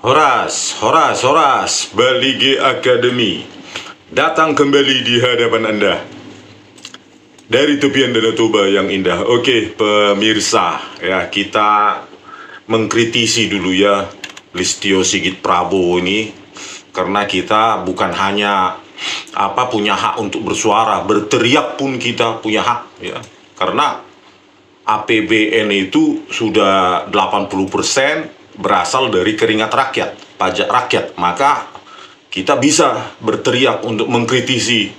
Horas, Horas, Horas, Bali G Academy datang kembali di hadapan Anda dari tepian Danau Toba yang indah. Oke, pemirsa, ya kita mengkritisi dulu ya Listio Sigit Prabowo ini, karena kita bukan hanya punya hak untuk bersuara, berteriak pun kita punya hak ya. Karena APBN itu sudah 80% berasal dari keringat rakyat, pajak rakyat, maka kita bisa berteriak untuk mengkritisi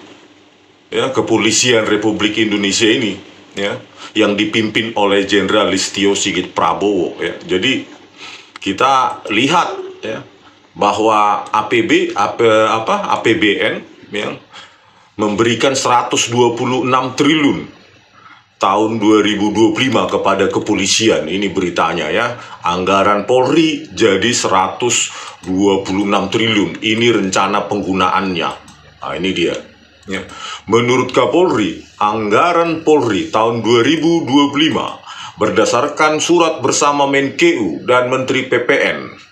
ya kepolisian Republik Indonesia ini ya, yang dipimpin oleh Jenderal Listio Sigit Prabowo ya. Jadi kita lihat ya bahwa APBN yang memberikan 126 triliun tahun 2025 kepada kepolisian. Ini beritanya ya. Anggaran Polri jadi 126 triliun. Ini rencana penggunaannya. Nah, ini dia. Ya. Menurut Kapolri, anggaran Polri tahun 2025 berdasarkan surat bersama Menkeu dan Menteri PPN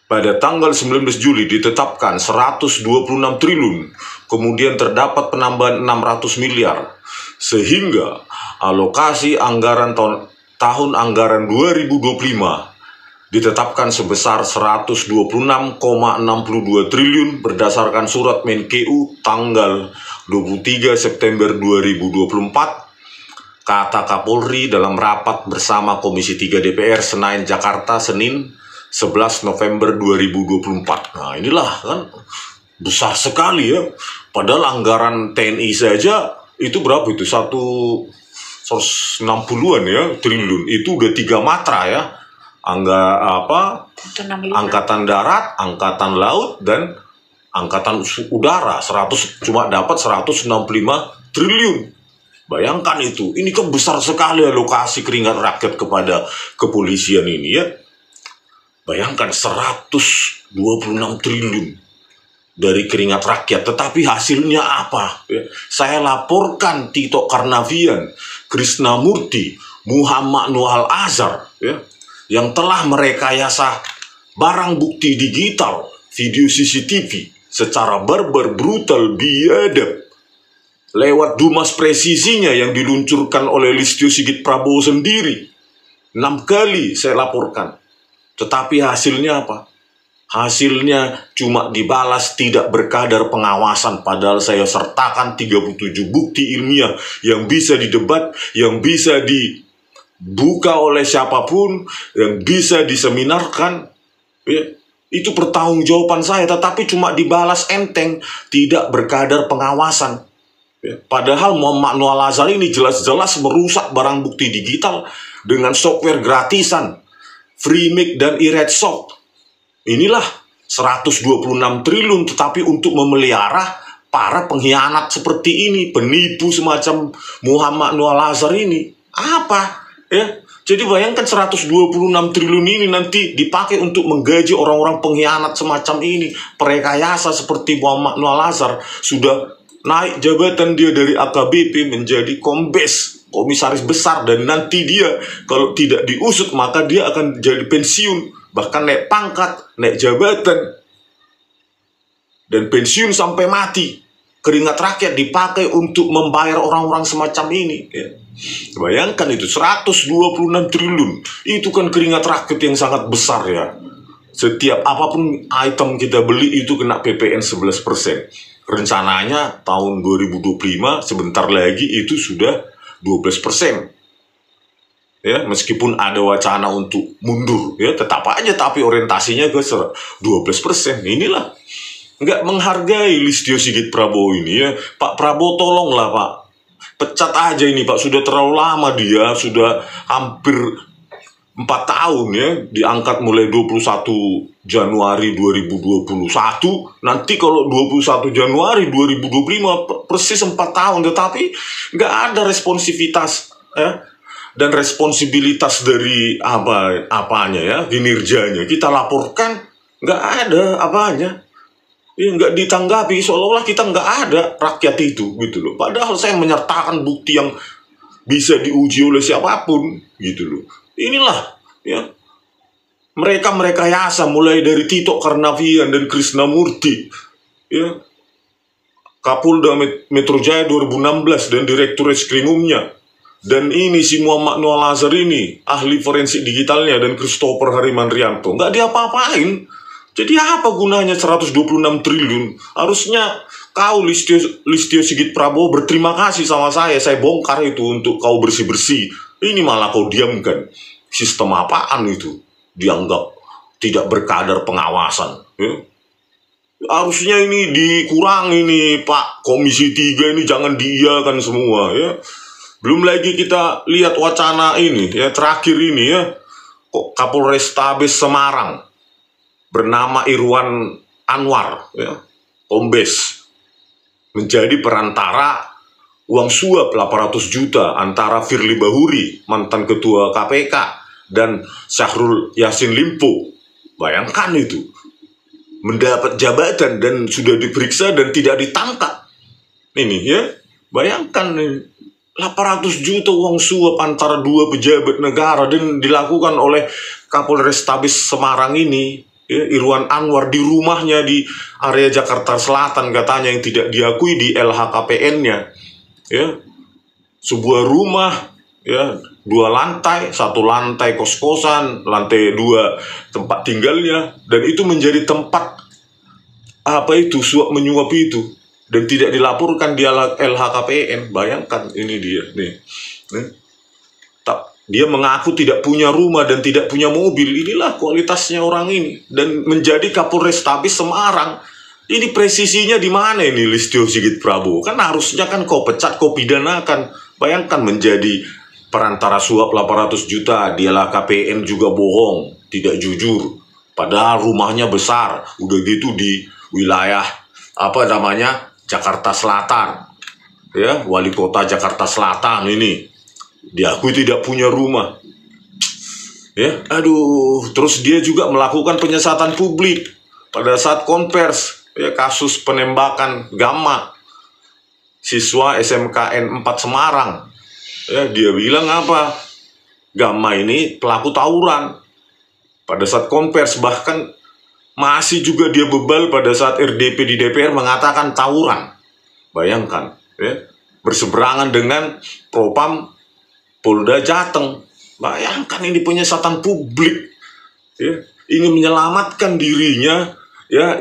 pada tanggal 19 Juli ditetapkan 126 triliun, kemudian terdapat penambahan 600 miliar, sehingga alokasi anggaran tahun anggaran 2025 ditetapkan sebesar 126,62 triliun berdasarkan surat Menkeu tanggal 23 September 2024, kata Kapolri dalam rapat bersama Komisi 3 DPR Senayan Jakarta Senin 11 November 2024. Nah inilah kan besar sekali ya. Padahal anggaran TNI saja itu berapa itu? 160-an ya triliun. Itu udah 3 matra ya. Angkatan darat, angkatan laut, dan angkatan udara. Cuma dapat 165 triliun. Bayangkan itu. Ini kan besar sekali alokasi keringat rakyat kepada kepolisian ini ya. Bayangkan 126 triliun dari keringat rakyat, tetapi hasilnya apa? Ya, saya laporkan Tito Karnavian, Krisnamurti, Muhammad Noah Al-Azhar ya, yang telah merekayasa barang bukti digital, video CCTV secara barbar, brutal, biadab lewat Dumas Presisinya yang diluncurkan oleh Listio Sigit Prabowo sendiri. 6 kali saya laporkan. Tetapi hasilnya apa? Hasilnya cuma dibalas tidak berkadar pengawasan. Padahal saya sertakan 37 bukti ilmiah yang bisa didebat, yang bisa dibuka oleh siapapun, yang bisa diseminarkan ya. Itu pertanggungjawaban saya, tetapi cuma dibalas enteng, tidak berkadar pengawasan ya. Padahal Muhammad Noah Al-Azhar ini jelas-jelas merusak barang bukti digital dengan software gratisan FreeMic dan iRedSoft. Inilah 126 triliun, tetapi untuk memelihara para pengkhianat seperti ini, penipu semacam Muhammad Noah Al-Azhar ini. Apa? Ya, jadi bayangkan 126 triliun ini nanti dipakai untuk menggaji orang-orang pengkhianat semacam ini. Perekayasa seperti Muhammad Noah Al-Azhar sudah naik jabatan dia dari AKBP menjadi Kombes, komisaris besar, dan nanti dia kalau tidak diusut maka dia akan jadi pensiun, bahkan naik pangkat, naik jabatan, dan pensiun sampai mati. Keringat rakyat dipakai untuk membayar orang-orang semacam ini ya. Bayangkan itu 126 triliun. Itu kan keringat rakyat yang sangat besar ya. Setiap apapun item kita beli itu kena PPN 11%. Rencananya tahun 2025 sebentar lagi itu sudah 12%. Ya, meskipun ada wacana untuk mundur ya, tetap aja tapi orientasinya ke 12%. Inilah nggak menghargai Listio Sigit Prabowo ini ya. Pak Prabowo tolonglah Pak, pecat aja ini Pak, sudah terlalu lama dia, sudah hampir 4 tahun ya, diangkat mulai 21 Januari 2021, nanti kalau 21 Januari 2025 persis 4 tahun, tetapi nggak ada responsivitas ya, dan responsibilitas dari apanya ya, kinerjanya. Kita laporkan nggak ada apanya, ya, nggak ditanggapi, seolah-olah kita nggak ada rakyat itu gitu loh. Padahal saya menyertakan bukti yang bisa diuji oleh siapapun gitu loh. Inilah ya Mereka merekayasa mulai dari Tito Karnavian dan Krishnamurti, ya, Kapolda Metro Jaya 2016 dan Direktur Reskrimumnya. Dan ini si Muhammad Noah Lazar ini, ahli forensik digitalnya, dan Christopher Harimandrianto, nggak diapa-apain. Jadi apa gunanya 126 triliun? Harusnya kau Listio Sigit Prabowo berterima kasih sama saya bongkar itu untuk kau bersih-bersih. Ini malah kau diamkan. Sistem apaan itu? Dianggap tidak berkadar pengawasan. Ya? Harusnya ini dikurangi nih Pak Komisi 3 ini, jangan diiyakan semua ya. Belum lagi kita lihat wacana ini ya, terakhir ini ya, Kapolrestabes Semarang bernama Irwan Anwar ya, Kombes, menjadi perantara uang suap 800 juta antara Firly Bahuri, mantan ketua KPK, dan Syahrul Yassin Limpo. Bayangkan itu, mendapat jabatan dan sudah diperiksa dan tidak ditangkap. Ini ya, bayangkan nih, 800 juta uang suap antara dua pejabat negara dan dilakukan oleh Kapolrestabes Semarang ini ya, Irwan Anwar, di rumahnya di area Jakarta Selatan katanya, yang tidak diakui di LHKPN-nya ya. Sebuah rumah ya, 2 lantai, 1 lantai kos-kosan, lantai 2 tempat tinggalnya, dan itu menjadi tempat apa itu, suap menyuap itu, dan tidak dilaporkan di LHKPN. Bayangkan ini dia nih. Dia mengaku tidak punya rumah dan tidak punya mobil. Inilah kualitasnya orang ini, dan menjadi Kapolrestabes Semarang. Ini presisinya di mana ini Listio Sigit Prabowo? Kan harusnya kan kau pecat, kau pidanakan. Bayangkan menjadi perantara suap 800 juta di LHKPN juga bohong, tidak jujur. Padahal rumahnya besar, udah gitu di wilayah apa namanya, Jakarta Selatan ya, wali kota Jakarta Selatan ini diakui tidak punya rumah ya. Aduh, terus dia juga melakukan penyesatan publik pada saat konvers ya, kasus penembakan Gamma, siswa SMKN 4 Semarang ya. Dia bilang apa, Gamma ini pelaku tawuran pada saat konvers, bahkan masih juga dia bebal pada saat RDP di DPR mengatakan tawuran. Bayangkan ya, berseberangan dengan Propam Polda Jateng. Bayangkan ini penyesatan publik ya, ingin menyelamatkan dirinya ya,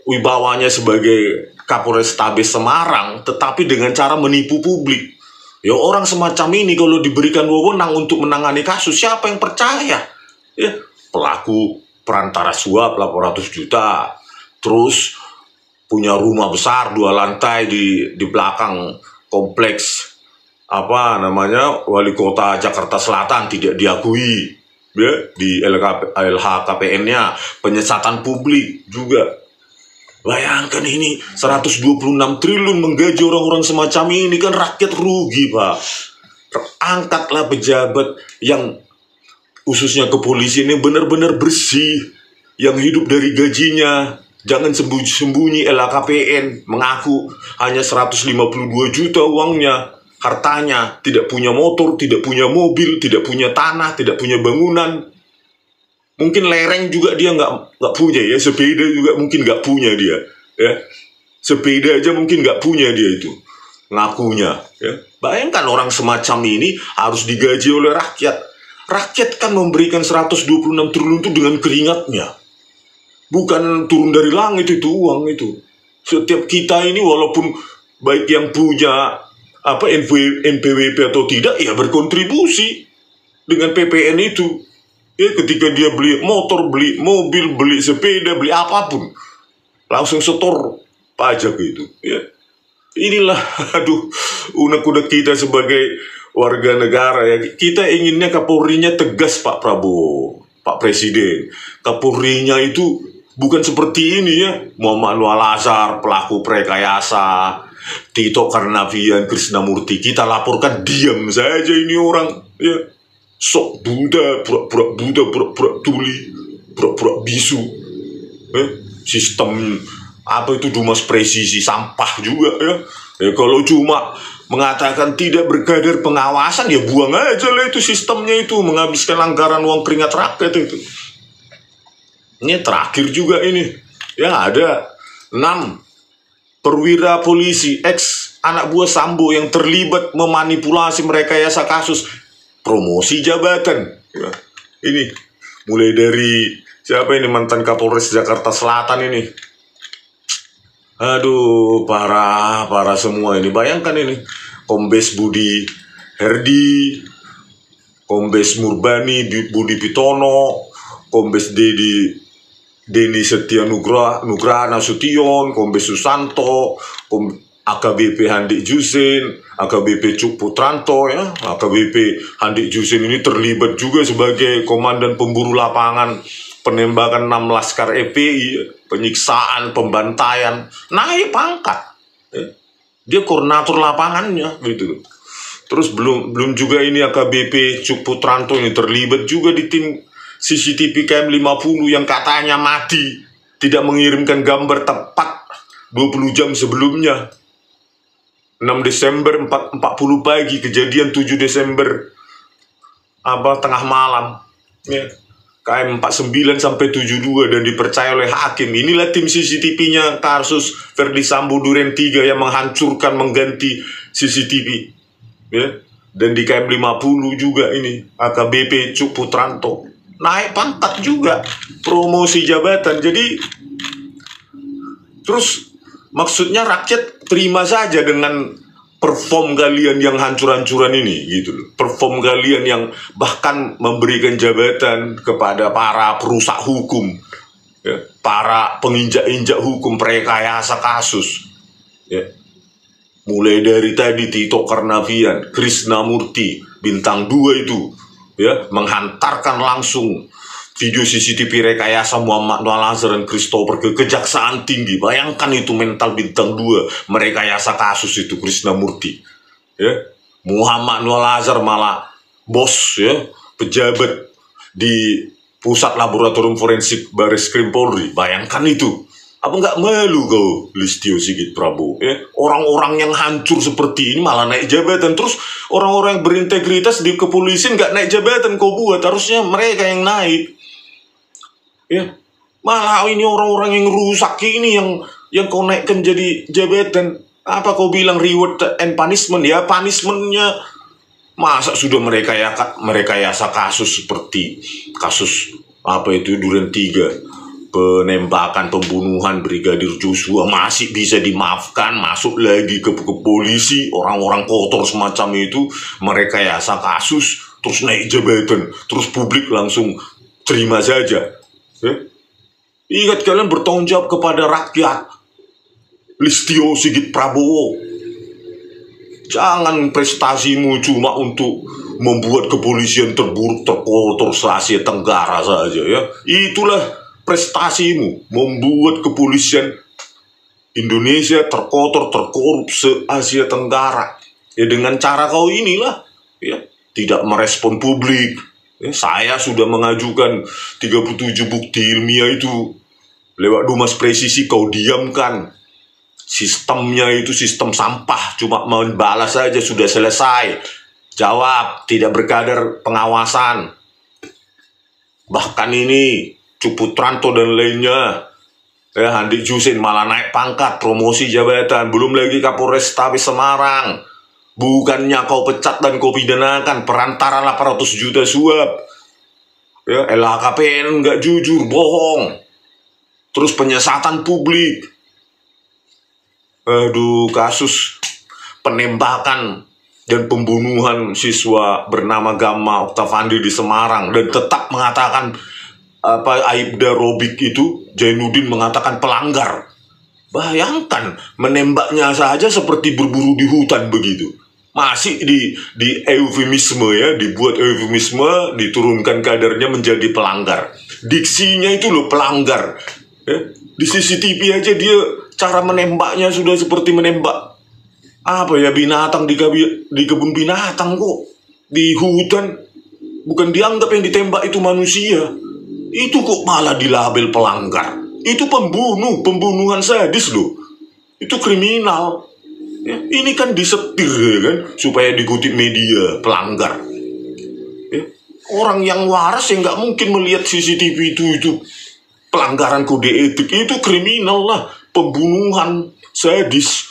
wibawanya sebagai Kapolrestabes Semarang, tetapi dengan cara menipu publik. Ya, orang semacam ini kalau diberikan wewenang untuk menangani kasus, siapa yang percaya ya? Pelaku perantara suap 800 juta, terus punya rumah besar 2 lantai di belakang kompleks apa namanya, wali kota Jakarta Selatan, tidak diakui ya di LHKPN-nya, penyesatan publik juga. Bayangkan ini 126 triliun menggaji orang-orang semacam ini, kan rakyat rugi Pak. Angkatlah pejabat yang khususnya kepolisian yang benar-benar bersih, yang hidup dari gajinya. Jangan sembunyi-sembunyi LHKPN, mengaku hanya 152 juta uangnya, hartanya, tidak punya motor, tidak punya mobil, tidak punya tanah, tidak punya bangunan. Mungkin lereng juga dia nggak punya ya, sepeda juga mungkin nggak punya dia ya. Sepeda aja mungkin nggak punya dia itu, ngakunya ya. Bayangkan orang semacam ini harus digaji oleh rakyat. Rakyat kan memberikan 126 triliun itu dengan keringatnya, bukan turun dari langit itu uang itu. Setiap kita ini walaupun baik yang punya apa NPWP atau tidak, ya berkontribusi dengan PPN itu. Ya, ketika dia beli motor, beli mobil, beli sepeda, beli apapun, langsung setor pajak itu. Ya, inilah aduh, unek-unek kita sebagai warga negara ya. Kita inginnya Kapolrinya tegas Pak Prabowo, Pak Presiden. Kapolrinya itu bukan seperti ini ya, Muhammad Noah Lazar pelaku prekayasa, Tito Karnavian, Krishnamurti, kita laporkan diam saja ini orang ya. Sok Buddha, pura-pura Buddha, pura-pura tuli, pura-pura bisu. Sistem apa itu Dumas presisi sampah juga ya. Ya kalau cuma mengatakan tidak berkadar pengawasan, ya buang aja lah itu sistemnya itu, menghabiskan anggaran uang keringat rakyat itu. Ini terakhir juga ini, ya ada 6 perwira polisi ex anak buah Sambo yang terlibat memanipulasi merekayasa kasus promosi jabatan. Ya, ini mulai dari siapa ini, mantan Kapolres Jakarta Selatan ini. Aduh, parah semua ini. Bayangkan ini, Kombes Budi Herdi, Kombes Murbani Budi Pitono, Kombes Denny Setia Nugraha Nasution, Kombes Susanto, AKBP Handik Jusin, AKBP Cuk Putranto, ya, AKBP Handik Jusin ini terlibat juga sebagai komandan pemburu lapangan penembakan 6 laskar FPI, penyiksaan, pembantaian, naik pangkat, ya. Dia koordinator lapangannya, gitu. Terus belum juga ini AKBP Cuk Putranto ini terlibat juga di tim CCTV KM 50 yang katanya mati, tidak mengirimkan gambar tepat 20 jam sebelumnya. 6 Desember 40 pagi, kejadian 7 Desember tengah malam. Ya. KM 49 sampai 72 dan dipercaya oleh hakim. Inilah tim CCTV-nya kasus Verdi Sambo Duren 3 yang menghancurkan, mengganti CCTV. Ya. Dan di KM 50 juga ini AKBP Cuk Putranto naik pangkat juga, promosi jabatan. Jadi terus maksudnya rakyat terima saja dengan perform kalian yang hancur-hancuran ini, gitu loh. Perform kalian yang bahkan memberikan jabatan kepada para perusak hukum, ya, para penginjak-injak hukum, perekayasa kasus, ya. Mulai dari tadi Tito Karnavian, Krisnamurti, bintang 2 itu, ya, menghantarkan langsung video CCTV rekayasa Muhammad Noah Lazar dan Christopher ke Kejaksaan Tinggi. Bayangkan itu mental bintang 2 merekayasa kasus itu, Krisnamurti, ya. Muhammad Noah Lazar malah bos, ya, pejabat di Pusat Laboratorium Forensik Bareskrim Polri. Bayangkan itu. Apa nggak malu kau, Listio Sigit Prabowo, ya? Orang-orang yang hancur seperti ini malah naik jabatan. Terus orang-orang yang berintegritas di kepolisian nggak naik jabatan kau buat, harusnya mereka yang naik, ya. Malah ini orang-orang yang rusak ini yang kau naikkan jadi jabatan. Apa kau bilang reward and punishment? Ya, punishmentnya masa sudah merekayasa kasus seperti kasus Duren 3, penembakan, pembunuhan Brigadir Joshua, masih bisa dimaafkan, masuk lagi ke polisi. Orang-orang kotor semacam itu merekayasa kasus, terus naik jabatan, terus publik langsung terima saja, ya. Ingat, kalian bertanggung jawab kepada rakyat. Listio Sigit Prabowo, jangan prestasimu cuma untuk membuat kepolisian terburuk, terkotor se-Asia Tenggara saja, ya. Itulah prestasimu, membuat kepolisian Indonesia terkotor, terkorup se-Asia Tenggara. Ya, dengan cara kau inilah, ya, tidak merespon publik. Ya, saya sudah mengajukan 37 bukti ilmiah itu lewat Dumas Presisi, kau diamkan. Sistemnya itu sistem sampah, cuma membalas saja sudah selesai. Jawab, tidak berkadar pengawasan. Bahkan ini Cuk Putranto dan lainnya, ya, Handik Jusin malah naik pangkat, promosi jabatan. Belum lagi Kapolres Tabes Semarang, bukannya kau pecat dan kau pidanakan, perantara 800 juta suap, ya. LHKPN nggak jujur, bohong, terus penyesatan publik. Aduh, kasus penembakan dan pembunuhan siswa bernama Gama Oktavandi di Semarang, dan tetap mengatakan Aibda Robik itu, Jainuddin mengatakan pelanggar. Bayangkan, menembaknya saja seperti berburu di hutan begitu. Masih di eufemisme, ya, dibuat eufemisme, diturunkan kadarnya menjadi pelanggar. Diksinya itu loh pelanggar, ya. Di CCTV aja dia cara menembaknya sudah seperti menembak binatang di kebun binatang kok. Di hutan bukan dianggap yang ditembak itu manusia. Itu kok malah dilabel pelanggar. Itu pembunuhan sadis loh. Itu kriminal. Ya, ini kan disetir ya kan, supaya dikutip media pelanggar. Ya, orang yang waras yang nggak mungkin melihat CCTV itu pelanggaran kode etik, itu kriminal lah, pembunuhan sadis.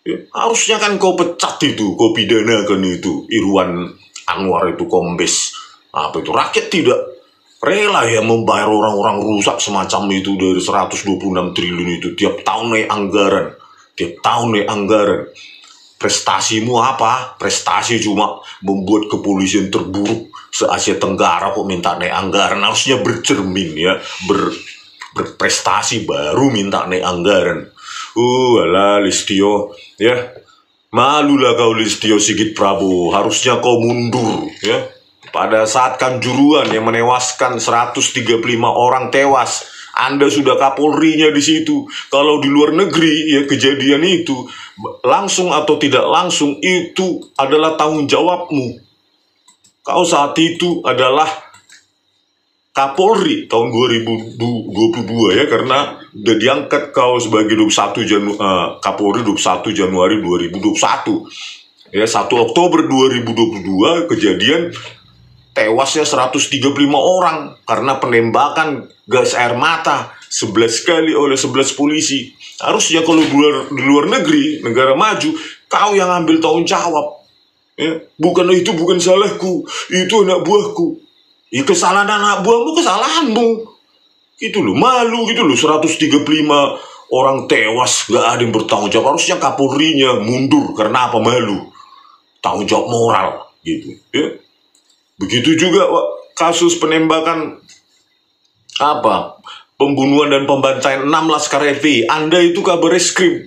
Ya, harusnya kan kau pecat itu, kau pidanakan itu Irwan Anwar itu, kombes apa itu. Rakyat tidak rela ya membayar orang-orang rusak semacam itu dari 126 triliun itu tiap tahun naik anggaran. Tiap tahun naik anggaran. Prestasimu apa? Prestasi cuma membuat kepolisian terburuk se-Asia Tenggara, kok minta naik anggaran. Harusnya bercermin ya, berprestasi baru minta naik anggaran. Alah Listio ya. Malulah kau Listio Sigit Prabowo, harusnya kau mundur ya. Pada saat Kanjuruhan yang menewaskan 135 orang tewas, Anda sudah Kapolrinya di situ. Kalau di luar negeri ya kejadian itu langsung atau tidak langsung itu adalah tanggung jawabmu. Kau saat itu adalah Kapolri tahun 2022 ya, karena udah diangkat kau sebagai Kapolri 21 Januari 2021. Ya, 1 Oktober 2022 kejadian tewasnya 135 orang karena penembakan gas air mata 11 kali oleh 11 polisi. Harusnya kalau di luar negeri, negara maju, kau yang ambil tanggung jawab. Ya, bukan salahku, itu anak buahku. Ya, kesalahan anak buahmu, kesalahanmu. Gitu loh, malu gitu loh, 135 orang tewas, gak ada yang bertanggung jawab. Harusnya Kapolrinya mundur, karena apa? Malu. Tanggung jawab moral, gitu. Ya. Begitu juga kasus penembakan pembunuhan dan pembantaian 6 Laskar FPI. Anda itu kabar reskrim.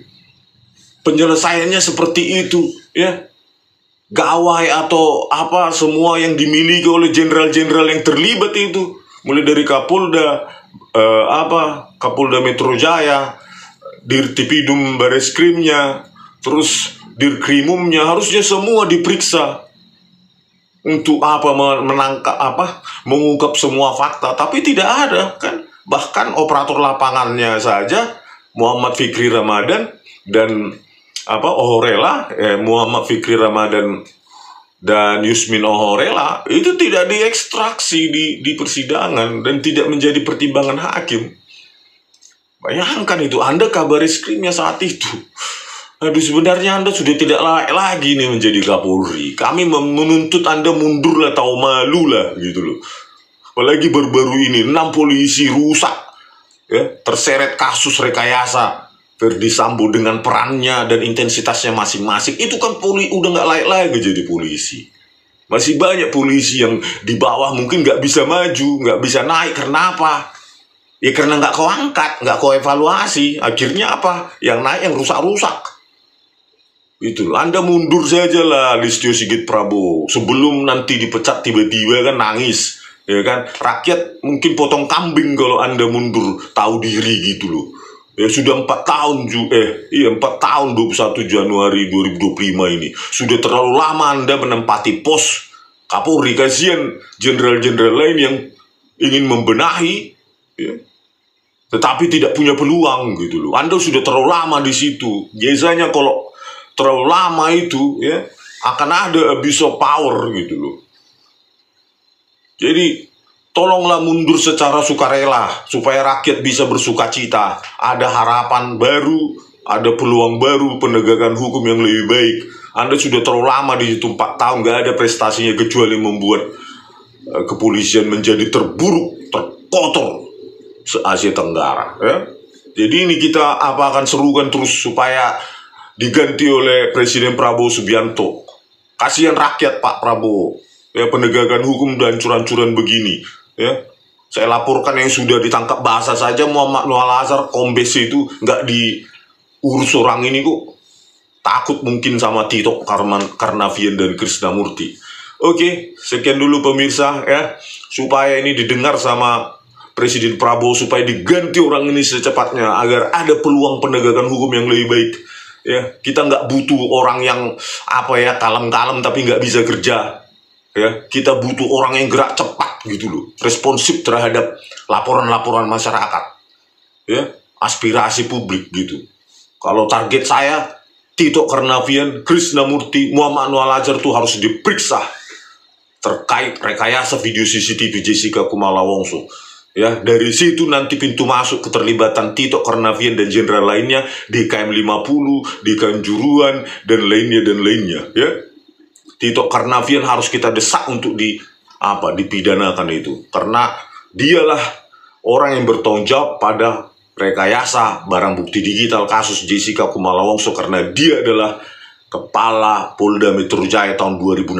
Penyelesaiannya seperti itu, ya. Gawai atau semua yang dimiliki oleh jenderal-jenderal yang terlibat itu, mulai dari Kapolda Kapolda Metro Jaya, Dirtipidum Bareskrimnya, terus Dirkrimumnya, harusnya semua diperiksa untuk mengungkap semua fakta. Tapi tidak ada kan, bahkan operator lapangannya saja Muhammad Fikri Ramadan dan Muhammad Fikri Ramadan dan Yusmin Ohorela itu tidak diekstraksi di persidangan dan tidak menjadi pertimbangan hakim. Bayangkan itu, Anda kabar reskrimnya saat itu. Aduh, sebenarnya Anda sudah tidak layak lagi nih menjadi Kapolri. Kami menuntut Anda mundur lah, tahu malu lah gitu loh. Apalagi baru-baru ini 6 polisi rusak ya, terseret kasus rekayasa Verdi Sambo dengan perannya dan intensitasnya masing-masing. Itu kan udah nggak layak lagi jadi polisi. Masih banyak polisi yang di bawah mungkin nggak bisa maju, nggak bisa naik. Karena apa? Ya karena nggak kau angkat, nggak kau evaluasi. Akhirnya apa? Yang naik yang rusak-rusak. Itu Anda mundur saja lah, Listio Sigit Prabowo. Sebelum nanti dipecat tiba-tiba kan nangis. Ya kan? Rakyat mungkin potong kambing kalau Anda mundur tahu diri gitu loh. Ya sudah 4 tahun 4 tahun 21 Januari 2025 ini. Sudah terlalu lama Anda menempati pos Kapolri. Kasihan jenderal-jenderal lain yang ingin membenahi ya, tetapi tidak punya peluang gitu loh. Anda sudah terlalu lama di situ. Biasanya kalau terlalu lama itu ya akan ada abuse of power gitu loh. Jadi tolonglah mundur secara sukarela supaya rakyat bisa bersuka cita. Ada harapan baru, ada peluang baru, penegakan hukum yang lebih baik. Anda sudah terlalu lama di situ, 4 tahun, gak ada prestasinya kecuali membuat kepolisian menjadi terburuk, terkotor se-Asia Tenggara. Ya. Jadi ini kita akan serukan terus supaya diganti oleh Presiden Prabowo Subianto. Kasihan rakyat Pak Prabowo. Ya, penegakan hukum dan curan-curan begini. Ya, saya laporkan yang sudah ditangkap bahasa saja Muhammad Noah Lazar, kombes itu nggak diurus orang ini kok. Takut mungkin sama Tito Karnavian dan Krishnamurti. Oke, sekian dulu pemirsa ya, supaya ini didengar sama Presiden Prabowo supaya diganti orang ini secepatnya agar ada peluang penegakan hukum yang lebih baik. Ya, kita nggak butuh orang yang kalem-kalem tapi nggak bisa kerja. Ya, kita butuh orang yang gerak cepat gitu loh, responsif terhadap laporan-laporan masyarakat, ya, aspirasi publik gitu. Kalau target saya Tito Karnavian, Krishnamurti, Muhammad Anwar Al-Azhar itu harus diperiksa terkait rekayasa video CCTV Jessica Kumala Wongso. Ya, dari situ nanti pintu masuk keterlibatan Tito Karnavian dan jenderal lainnya di KM 50, di Kanjuruhan dan lainnya ya. Tito Karnavian harus kita desak untuk dipidanakan itu, karena dialah orang yang bertanggung jawab pada rekayasa barang bukti digital kasus Jessica Kumala Wongso, karena dia adalah kepala Polda Metro Jaya tahun 2016.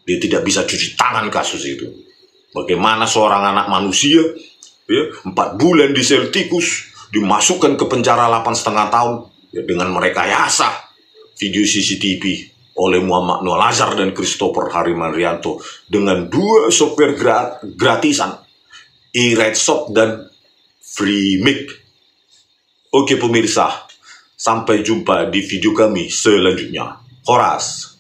Dia tidak bisa cuci tangan kasus itu. Bagaimana seorang anak manusia, ya, 4 bulan di sel tikus, dimasukkan ke penjara 8,5 tahun, ya, dengan merekayasa video CCTV oleh Muhammad Anwar Al-Azhar dan Christopher Harimanrianto dengan 2 software gratisan, eRedShop dan FreeMic. Oke pemirsa, sampai jumpa di video kami selanjutnya. Horas.